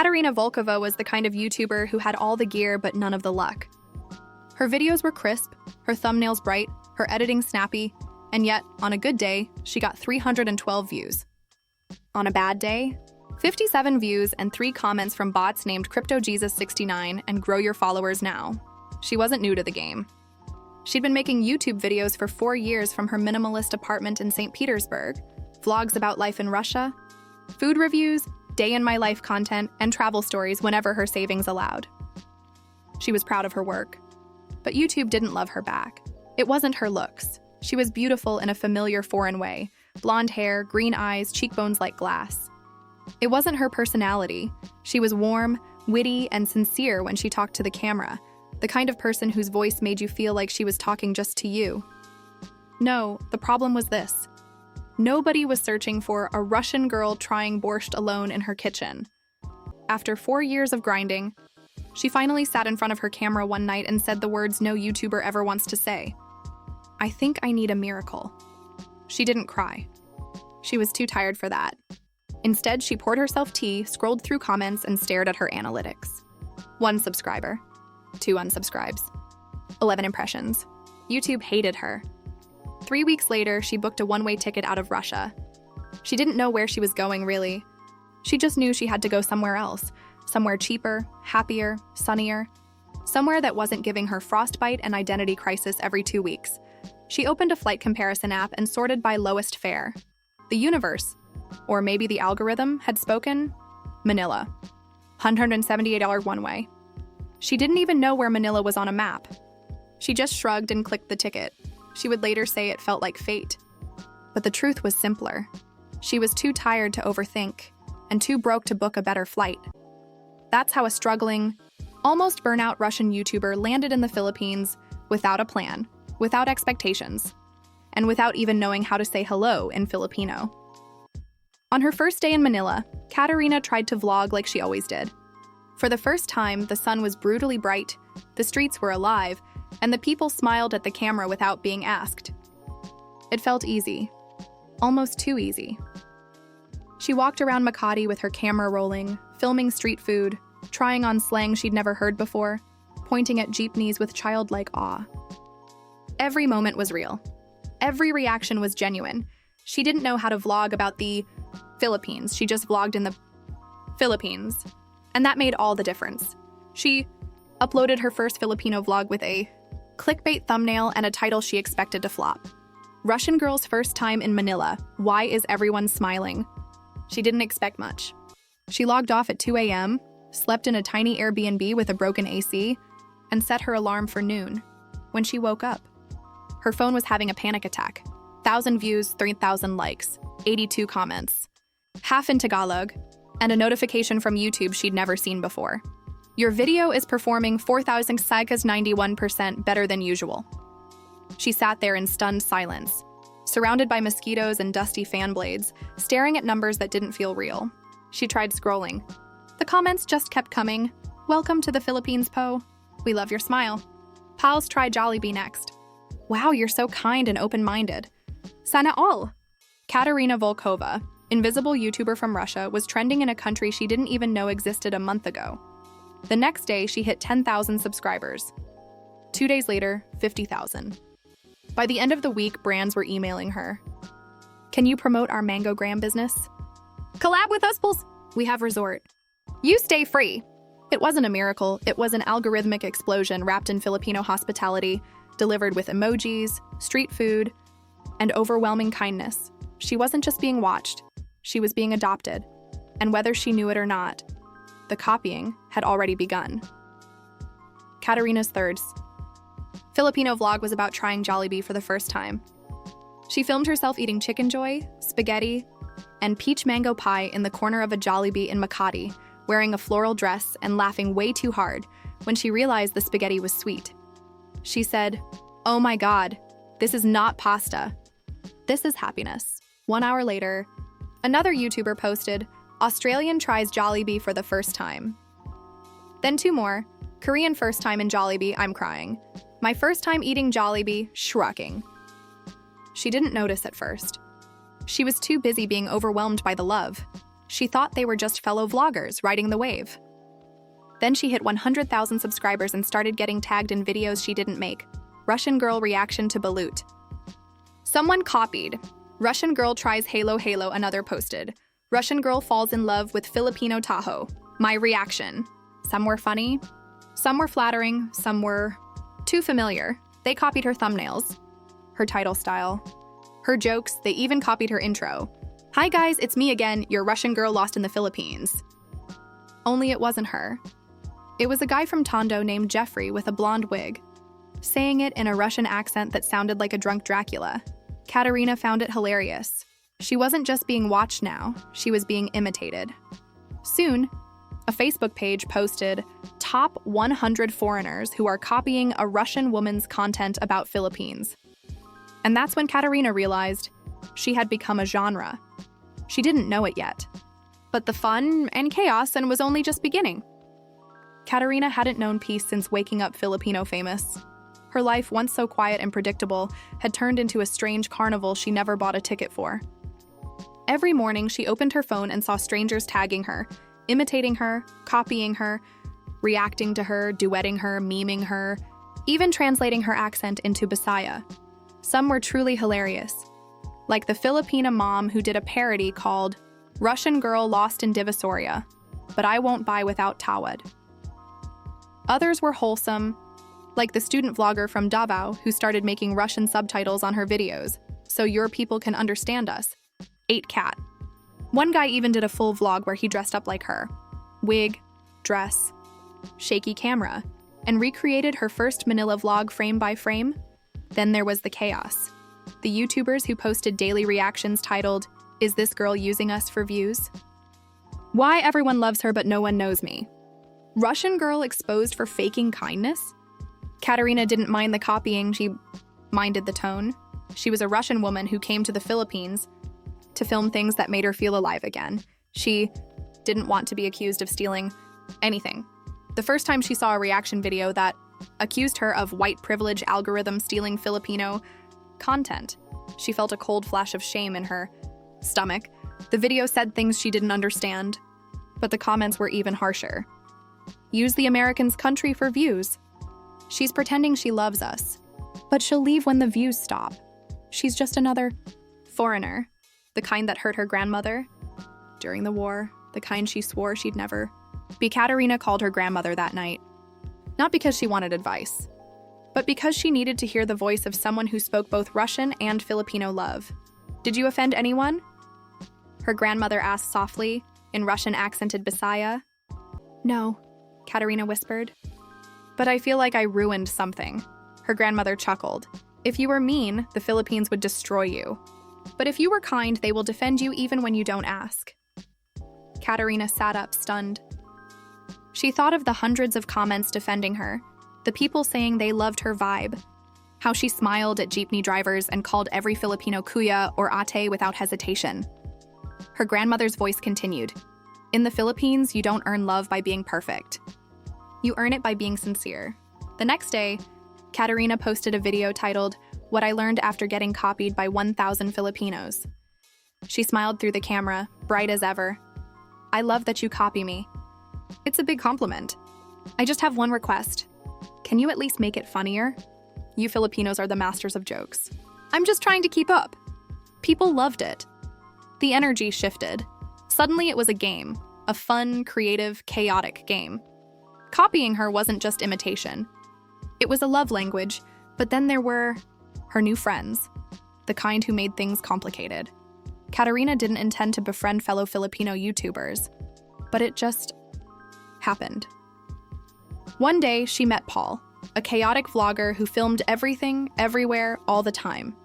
Katerina Volkova was the kind of YouTuber who had all the gear but none of the luck. Her videos were crisp, her thumbnails bright, her editing snappy, and yet, on a good day, she got 312 views. On a bad day, 57 views and 3 comments from bots named CryptoJesus69 and Grow Your Followers Now. She wasn't new to the game. She'd been making YouTube videos for 4 years from her minimalist apartment in St. Petersburg, vlogs about life in Russia, food reviews, day-in-my-life content, and travel stories whenever her savings allowed. She was proud of her work. But YouTube didn't love her back. It wasn't her looks. She was beautiful in a familiar foreign way, blonde hair, green eyes, cheekbones like glass. It wasn't her personality. She was warm, witty, and sincere when she talked to the camera, the kind of person whose voice made you feel like she was talking just to you. No, the problem was this. Nobody was searching for a Russian girl trying borscht alone in her kitchen. After 4 years of grinding, she finally sat in front of her camera one night and said the words no YouTuber ever wants to say. I think I need a miracle. She didn't cry. She was too tired for that. Instead, she poured herself tea, scrolled through comments, and stared at her analytics. 1 subscriber. 2 unsubscribes. 11 impressions. YouTube hated her. 3 weeks later, she booked a one-way ticket out of Russia. She didn't know where she was going, really. She just knew she had to go somewhere else, somewhere cheaper, happier, sunnier, somewhere that wasn't giving her frostbite and identity crisis every 2 weeks. She opened a flight comparison app and sorted by lowest fare. The universe, or maybe the algorithm, had spoken. Manila. $178 one-way. She didn't even know where Manila was on a map. She just shrugged and clicked the ticket. She would later say it felt like fate. But the truth was simpler. She was too tired to overthink, and too broke to book a better flight. That's how a struggling, almost burnout Russian YouTuber landed in the Philippines without a plan, without expectations, and without even knowing how to say hello in Filipino. On her first day in Manila, Katerina tried to vlog like she always did. For the first time, the sun was brutally bright, the streets were alive, and the people smiled at the camera without being asked. It felt easy, almost too easy. She walked around Makati with her camera rolling, filming street food, trying on slang she'd never heard before, pointing at jeepneys with childlike awe. Every moment was real. Every reaction was genuine. She didn't know how to vlog about the Philippines. She just vlogged in the Philippines. And that made all the difference. She uploaded her first Filipino vlog with a clickbait thumbnail and a title she expected to flop. Russian girl's first time in Manila. Why is everyone smiling? She didn't expect much. She logged off at 2 a.m., slept in a tiny Airbnb with a broken AC, and set her alarm for noon. When she woke up, her phone was having a panic attack. 1,000 views, 3,000 likes, 82 comments, half in Tagalog, and a notification from YouTube she'd never seen before. Your video is performing 4,000 cycles 91% better than usual. She sat there in stunned silence, surrounded by mosquitoes and dusty fan blades, staring at numbers that didn't feel real. She tried scrolling. The comments just kept coming. Welcome to the Philippines, Po. We love your smile. Pals, try Jollibee next. Wow, you're so kind and open-minded. Sana all. Katerina Volkova, invisible YouTuber from Russia, was trending in a country she didn't even know existed a month ago. The next day, she hit 10,000 subscribers. 2 days later, 50,000. By the end of the week, brands were emailing her. Can you promote our Mangogram business? Collab with us, Pulse. We have resort. You stay free. It wasn't a miracle. It was an algorithmic explosion wrapped in Filipino hospitality, delivered with emojis, street food, and overwhelming kindness. She wasn't just being watched. She was being adopted. And whether she knew it or not, the copying had already begun. Katerina's third Filipino vlog was about trying Jollibee for the first time. She filmed herself eating chicken joy, spaghetti, and peach mango pie in the corner of a Jollibee in Makati, wearing a floral dress and laughing way too hard when she realized the spaghetti was sweet. She said, "Oh my God, this is not pasta. This is happiness." 1 hour later, another YouTuber posted, "Australian tries Jollibee for the first time." Then 2 more, "Korean first time in Jollibee, I'm crying. My first time eating Jollibee, shrugging." She didn't notice at first. She was too busy being overwhelmed by the love. She thought they were just fellow vloggers riding the wave. Then she hit 100,000 subscribers and started getting tagged in videos she didn't make. Russian girl reaction to balut. Someone copied. Russian girl tries Halo Halo, another posted. Russian girl falls in love with Filipino Tahoe. My reaction. Some were funny, some were flattering, some were too familiar. They copied her thumbnails, her title style, her jokes. They even copied her intro. Hi guys, it's me again, your Russian girl lost in the Philippines. Only it wasn't her. It was a guy from Tondo named Jeffrey with a blonde wig, saying it in a Russian accent that sounded like a drunk Dracula. Katerina found it hilarious. She wasn't just being watched now, she was being imitated. Soon, a Facebook page posted top 100 foreigners who are copying a Russian woman's content about Philippines. And that's when Katerina realized she had become a genre. She didn't know it yet. But the fun and chaos and was only just beginning. Katerina hadn't known peace since waking up Filipino famous. Her life, once so quiet and predictable, had turned into a strange carnival she never bought a ticket for. Every morning, she opened her phone and saw strangers tagging her, imitating her, copying her, reacting to her, duetting her, memeing her, even translating her accent into Bisaya. Some were truly hilarious, like the Filipina mom who did a parody called Russian Girl Lost in Divisoria, but I won't buy without tawad. Others were wholesome, like the student vlogger from Davao who started making Russian subtitles on her videos, so your people can understand us. 8cat. One guy even did a full vlog where he dressed up like her. Wig, dress, shaky camera, and recreated her first Manila vlog frame by frame. Then there was the chaos. The YouTubers who posted daily reactions titled, "Is this girl using us for views?" Why everyone loves her but no one knows me. Russian girl exposed for faking kindness? Katerina didn't mind the copying, she minded the tone. She was a Russian woman who came to the Philippines to film things that made her feel alive again. She didn't want to be accused of stealing anything. The first time she saw a reaction video that accused her of white privilege algorithm stealing Filipino content, she felt a cold flash of shame in her stomach. The video said things she didn't understand, but the comments were even harsher. Use the Americans' country for views. She's pretending she loves us, but she'll leave when the views stop. She's just another foreigner, the kind that hurt her grandmother during the war, the kind she swore she'd never be. Katerina called her grandmother that night, not because she wanted advice, but because she needed to hear the voice of someone who spoke both Russian and Filipino love. Did you offend anyone? Her grandmother asked softly, in Russian accented Bisaya. No, Katerina whispered. But I feel like I ruined something. Her grandmother chuckled. If you were mean, the Philippines would destroy you. But if you were kind, they will defend you even when you don't ask. Katerina sat up, stunned. She thought of the hundreds of comments defending her, the people saying they loved her vibe, how she smiled at jeepney drivers and called every Filipino kuya or ate without hesitation. Her grandmother's voice continued. In the Philippines, you don't earn love by being perfect. You earn it by being sincere. The next day, Katerina posted a video titled, "What I Learned After Getting Copied by 1,000 Filipinos." She smiled through the camera, bright as ever. I love that you copy me. It's a big compliment. I just have one request. Can you at least make it funnier? You Filipinos are the masters of jokes. I'm just trying to keep up. People loved it. The energy shifted. Suddenly it was a game, a fun, creative, chaotic game. Copying her wasn't just imitation. It was a love language, but then there were her new friends, the kind who made things complicated. Katerina didn't intend to befriend fellow Filipino YouTubers, but it just happened. One day, she met Paul, a chaotic vlogger who filmed everything, everywhere, all the time.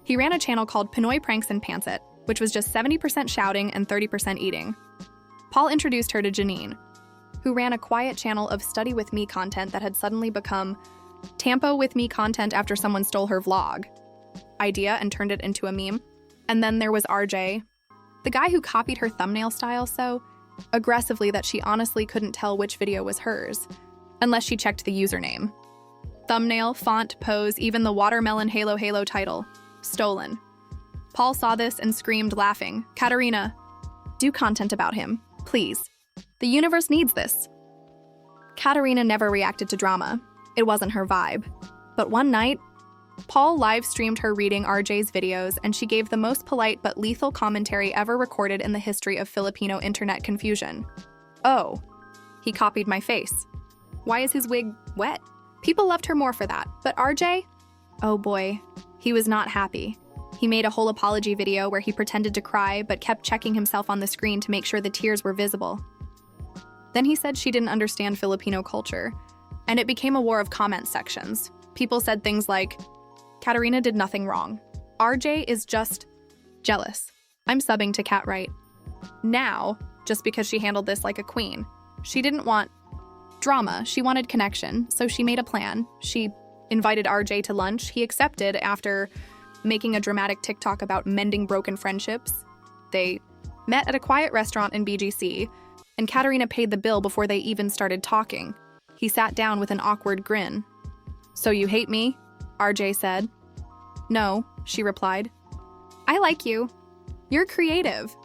He ran a channel called Pinoy Pranks and Pantsit, which was just 70% shouting and 30% eating. Paul introduced her to Janine, who ran a quiet channel of study with me content that had suddenly become Tampo with me content after someone stole her vlog idea and turned it into a meme. And then there was RJ, the guy who copied her thumbnail style so aggressively that she honestly couldn't tell which video was hers, unless she checked the username. Thumbnail, font, pose, even the watermelon Halo Halo title. Stolen. Paul saw this and screamed, laughing, "Katerina, Do content about him, please. The universe needs this. Katerina never reacted to drama. It wasn't her vibe. But one night, Paul live-streamed her reading RJ's videos, and she gave the most polite but lethal commentary ever recorded in the history of Filipino internet confusion. Oh, he copied my face. Why is his wig wet? People loved her more for that, but RJ? Oh boy, he was not happy. He made a whole apology video where he pretended to cry but kept checking himself on the screen to make sure the tears were visible. Then he said she didn't understand Filipino culture, and it became a war of comment sections. People said things like, Katerina did nothing wrong. RJ is just jealous. I'm subbing to Cat Right. Now, just because she handled this like a queen. She didn't want drama, she wanted connection, so she made a plan. She invited RJ to lunch. He accepted after making a dramatic TikTok about mending broken friendships. They met at a quiet restaurant in BGC, and Katerina paid the bill before they even started talking. He sat down with an awkward grin. So you hate me? RJ said. No, she replied. I like you. You're creative.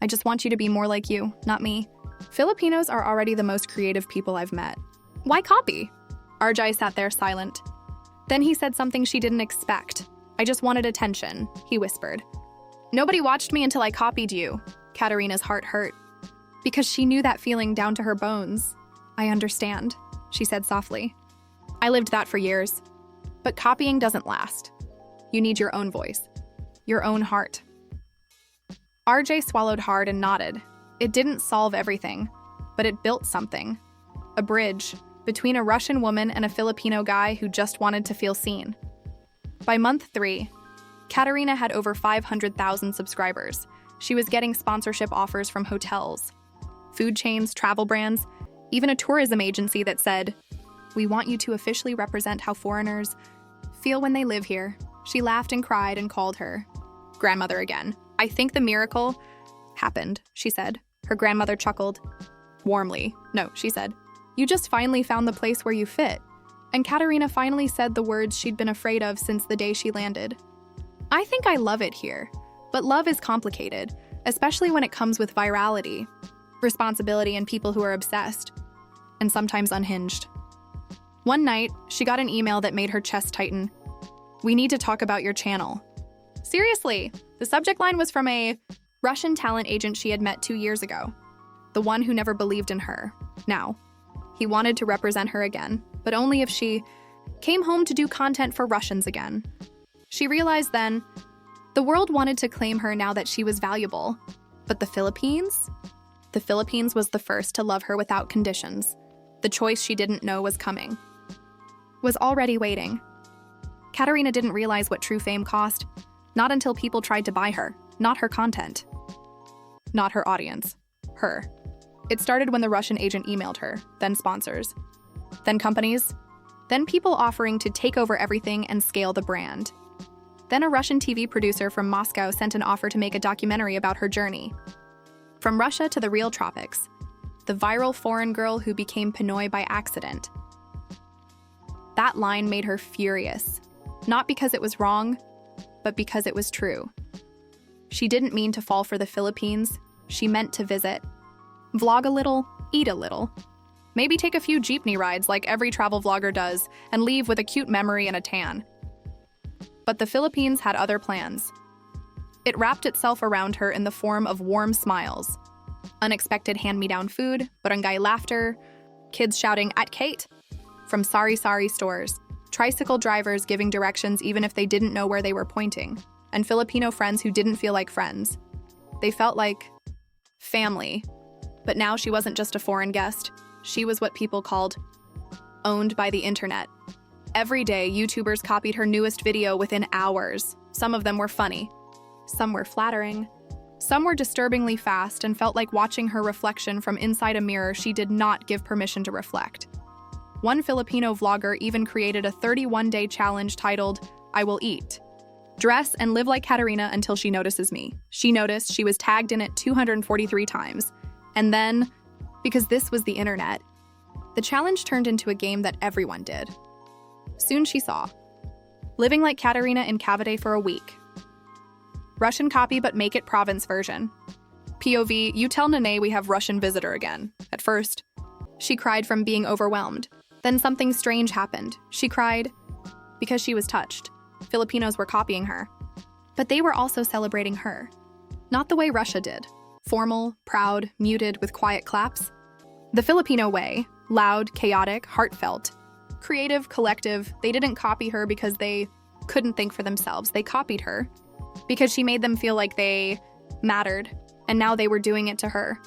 I just want you to be more like you, not me. Filipinos are already the most creative people I've met. Why copy? RJ sat there silent. Then he said something she didn't expect. I just wanted attention, he whispered. Nobody watched me until I copied you. Katerina's heart hurt. Because she knew that feeling down to her bones. I understand, she said softly. I lived that for years. But copying doesn't last. You need your own voice, your own heart. RJ swallowed hard and nodded. It didn't solve everything, but it built something. A bridge between a Russian woman and a Filipino guy who just wanted to feel seen. By month 3, Katerina had over 500,000 subscribers. She was getting sponsorship offers from hotels, food chains, travel brands, even a tourism agency that said, "We want you to officially represent how foreigners feel when they live here." She laughed and cried and called her grandmother again. I think the miracle happened, she said. Her grandmother chuckled warmly. No, she said, you just finally found the place where you fit. And Katerina finally said the words she'd been afraid of since the day she landed. I think I love it here, but love is complicated, especially when it comes with virality, responsibility, and people who are obsessed, and sometimes unhinged. One night, she got an email that made her chest tighten. We need to talk about your channel. Seriously, the subject line was from a Russian talent agent she had met 2 years ago, the one who never believed in her. Now, he wanted to represent her again, but only if she came home to do content for Russians again. She realized then, the world wanted to claim her now that she was valuable. But the Philippines? The Philippines was the first to love her without conditions. The choice she didn't know was coming. Was already waiting. Katerina didn't realize what true fame cost, not until people tried to buy her, not her content. Not her audience. Her. It started when the Russian agent emailed her, then sponsors, then companies, then people offering to take over everything and scale the brand. Then a Russian TV producer from Moscow sent an offer to make a documentary about her journey. From Russia to the real tropics, the viral foreign girl who became Pinoy by accident. That line made her furious, not because it was wrong, but because it was true. She didn't mean to fall for the Philippines, she meant to visit. Vlog a little, eat a little. Maybe take a few jeepney rides like every travel vlogger does and leave with a cute memory and a tan. But the Philippines had other plans. It wrapped itself around her in the form of warm smiles, unexpected hand-me-down food, barangay laughter, kids shouting at Kate from sari-sari stores, tricycle drivers giving directions even if they didn't know where they were pointing, and Filipino friends who didn't feel like friends. They felt like family. But now she wasn't just a foreign guest. She was what people called owned by the internet. Every day, YouTubers copied her newest video within hours. Some of them were funny. Some were flattering. Some were disturbingly fast and felt like watching her reflection from inside a mirror she did not give permission to reflect. One Filipino vlogger even created a 31-day challenge titled, I Will Eat. Dress and live like Katerina until she notices me. She noticed, she was tagged in it 243 times. And then, because this was the internet, the challenge turned into a game that everyone did. Soon she saw. Living like Katerina in Cavite for a week. Russian copy but make it province version. POV, you tell Nene we have Russian visitor again. At first, she cried from being overwhelmed. Then something strange happened. She cried because she was touched. Filipinos were copying her. But they were also celebrating her. Not the way Russia did. Formal, proud, muted with quiet claps. The Filipino way, loud, chaotic, heartfelt. Creative, collective. They didn't copy her because they couldn't think for themselves. They copied her because she made them feel like they mattered, and now they were doing it to her.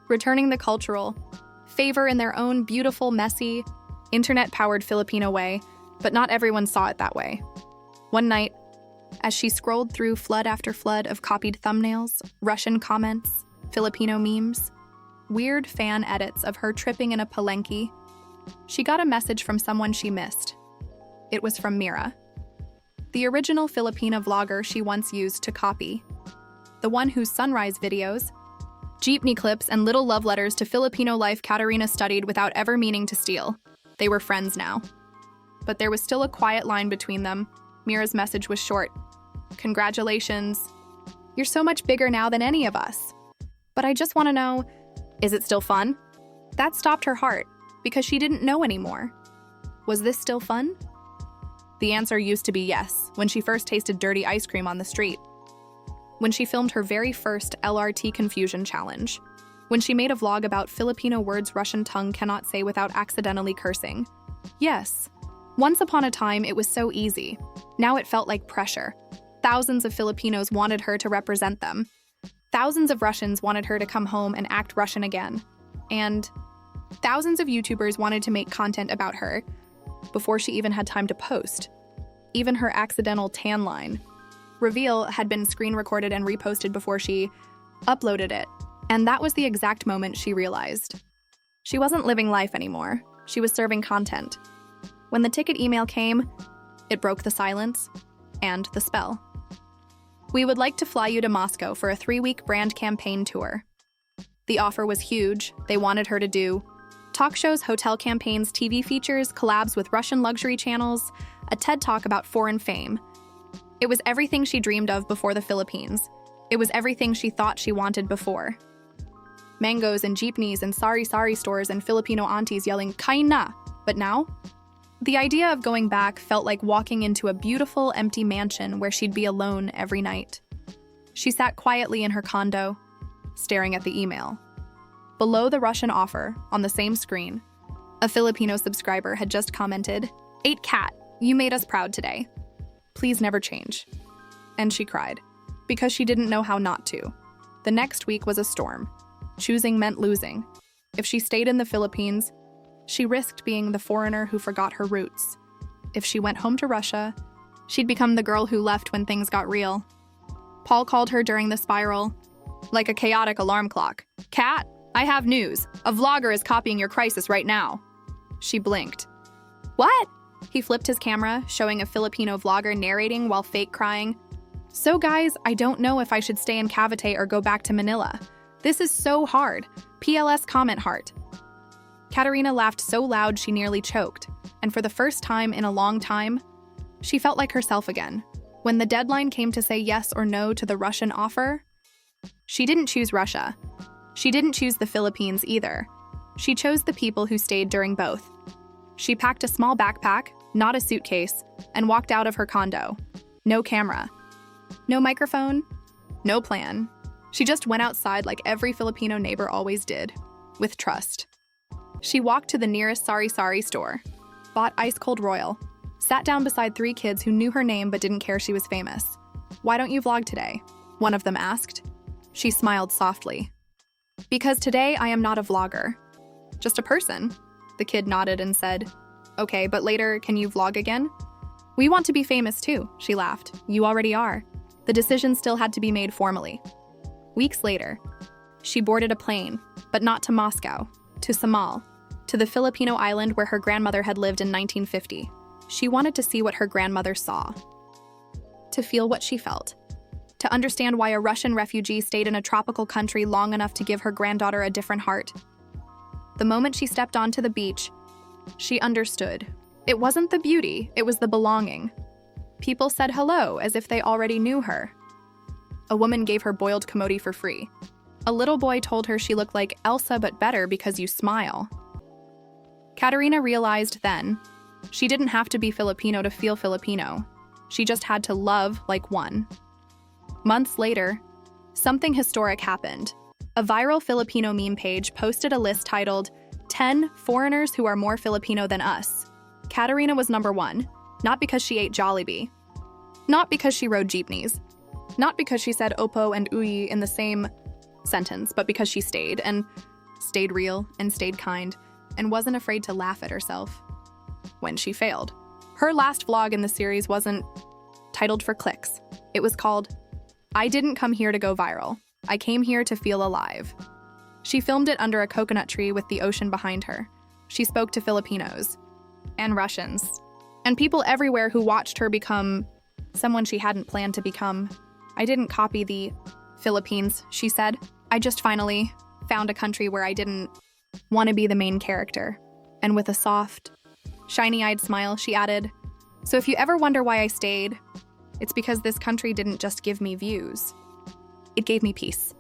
Returning the cultural favor in their own beautiful, messy, internet-powered Filipino way, but not everyone saw it that way. One night, as she scrolled through flood after flood of copied thumbnails, Russian comments, Filipino memes, weird fan edits of her tripping in a palenque, she got a message from someone she missed. It was from Mira, the original Filipina vlogger she once used to copy. The one whose sunrise videos, jeepney clips, and little love letters to Filipino life Katerina studied without ever meaning to steal. They were friends now. But there was still a quiet line between them. Mira's message was short. Congratulations. You're so much bigger now than any of us. But I just want to know, is it still fun? That stopped her heart, because she didn't know anymore. Was this still fun? The answer used to be yes, when she first tasted dirty ice cream on the street. When she filmed her very first LRT confusion challenge. When she made a vlog about Filipino words Russian tongue cannot say without accidentally cursing. Yes. Once upon a time, it was so easy. Now it felt like pressure. Thousands of Filipinos wanted her to represent them. Thousands of Russians wanted her to come home and act Russian again. And thousands of YouTubers wanted to make content about her before she even had time to post. Even her accidental tan line reveal had been screen recorded and reposted before she uploaded it. And that was the exact moment she realized. She wasn't living life anymore. She was serving content. When the ticket email came, it broke the silence and the spell. We would like to fly you to Moscow for a 3-week brand campaign tour. The offer was huge. They wanted her to do talk shows, hotel campaigns, TV features, collabs with Russian luxury channels, a TED Talk about foreign fame. It was everything she dreamed of before the Philippines. It was everything she thought she wanted before. Mangoes and jeepneys and sari-sari stores and Filipino aunties yelling, "Kain na!" But now? The idea of going back felt like walking into a beautiful, empty mansion where she'd be alone every night. She sat quietly in her condo, staring at the email. Below the Russian offer, on the same screen, a Filipino subscriber had just commented, "8 cat, you made us proud today. Please never change." And she cried, because she didn't know how not to. The next week was a storm. Choosing meant losing. If she stayed in the Philippines, she risked being the foreigner who forgot her roots. If she went home to Russia, she'd become the girl who left when things got real. Paul called her during the spiral, like a chaotic alarm clock. "Kat, I have news. A vlogger is copying your crisis right now." She blinked. "What?" He flipped his camera, showing a Filipino vlogger narrating while fake crying. "So guys, I don't know if I should stay in Cavite or go back to Manila. This is so hard. PLS comment heart." Katerina laughed so loud she nearly choked, and for the first time in a long time, she felt like herself again. When the deadline came to say yes or no to the Russian offer, she didn't choose Russia. She didn't choose the Philippines either. She chose the people who stayed during both. She packed a small backpack, not a suitcase, and walked out of her condo. No camera. No microphone. No plan. She just went outside like every Filipino neighbor always did, with trust. She walked to the nearest sari-sari store, bought ice-cold Royal, sat down beside 3 kids who knew her name but didn't care she was famous. "Why don't you vlog today?" one of them asked. She smiled softly. "Because today I am not a vlogger. Just a person." The kid nodded and said, "Okay, but later, can you vlog again?" "We want to be famous too," she laughed. "You already are." The decision still had to be made formally. Weeks later, she boarded a plane, but not to Moscow, to Samal, to the Filipino island where her grandmother had lived in 1950. She wanted to see what her grandmother saw, to feel what she felt, to understand why a Russian refugee stayed in a tropical country long enough to give her granddaughter a different heart. The moment she stepped onto the beach, she understood. It wasn't the beauty, it was the belonging. People said hello as if they already knew her. A woman gave her boiled camote for free. A little boy told her she looked like Elsa but better because you smile. Katerina realized then she didn't have to be Filipino to feel Filipino. She just had to love like one. Months later, something historic happened. A viral Filipino meme page posted a list titled 10 Foreigners Who Are More Filipino Than Us. Katerina was number 1, not because she ate Jollibee, not because she rode jeepneys, not because she said opo and uyi in the same sentence, but because she stayed real and stayed kind and wasn't afraid to laugh at herself when she failed. Her last vlog in the series wasn't titled for clicks. It was called, "I didn't come here to go viral. I came here to feel alive." She filmed it under a coconut tree with the ocean behind her. She spoke to Filipinos and Russians and people everywhere who watched her become someone she hadn't planned to become. "I didn't copy the Philippines," she said. "I just finally found a country where I didn't want to be the main character." And with a soft, shiny-eyed smile, she added, "So if you ever wonder why I stayed, it's because this country didn't just give me views. It gave me peace."